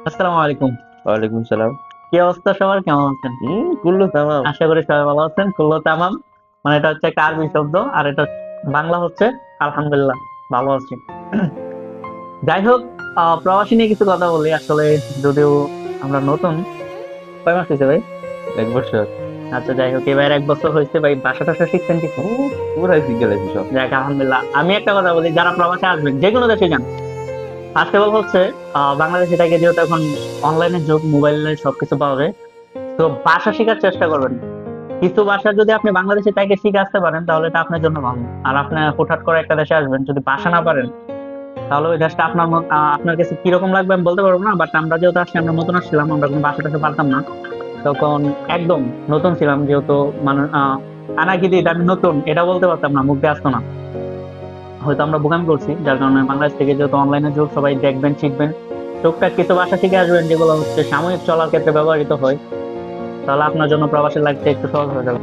আসসালামু আলাইকুম। ওয়ালাইকুম সালাম। কি অবস্থা সবার? কেমন আছেন? কুল্লু তামাম। আশা করি সবাই ভালো আছেন। কুল্লু তামাম মানে এটা হচ্ছে একটা আরবি শব্দ আর এটা বাংলা হচ্ছে আলহামদুলিল্লাহ ভালো আছি। যাই হোক, প্রবাসী নিয়ে কিছু কথা বলি। আসলে যদিও আমরা নতুন, কয় মাস হয়েছে ভাই? ১ বছর। আচ্ছা যাই হোক, এবার 1 বছর হয়েছে ভাই। ভাষা টাষা শিখছেন কিছু? পুরাই শিখে গেছি সব। যাক আলহামদুলিল্লাহ। আমি একটা কথা বলি, যারা প্রবাসে আসবেন যে কোনো দেশে যান, ফার্স্ট অফ অল হচ্ছে বাংলাদেশে থেকে যেহেতু এখন অনলাইনের যুগ, মোবাইলে সবকিছু পাওয়া যায়, তো ভাষা শেখার চেষ্টা করবেন। কিছু ভাষা যদি আপনি বাংলাদেশে তাইকে শিখে আসতে পারেন তাহলে এটা আপনার জন্য ভালো। আর আপনি হুটহাট করে একটা দেশে আসবেন, যদি ভাষা না পারেন তাহলে ওই দেশটা আপনার কাছে কিরকম লাগবে আমি বলতে পারবো না। বাট আমরা যেহেতু আসছি, আমরা নতুন আসছিলাম, আমরা কোনো ভাষা টাষা পারতাম না তখন, একদম নতুন ছিলাম যেহেতু। মানে আনাকিদি আমি নতুন এটা বলতে পারতাম না, মুখ দিয়ে আসতো না। হয়তো আমরা বোকামি করছি, যার কারণে বাংলাদেশ থেকে যেহেতু অনলাইনে যুগ, সবাই দেখবেন শিখবেন, টুকটাক কিছু ভাষা শিখে আসবেন যেগুলো হচ্ছে সাময়িক চলার ক্ষেত্রে ব্যবহৃত হয়, তাহলে আপনার জন্য প্রবাসী লাইফটা একটু সহজ হয়ে যাবে।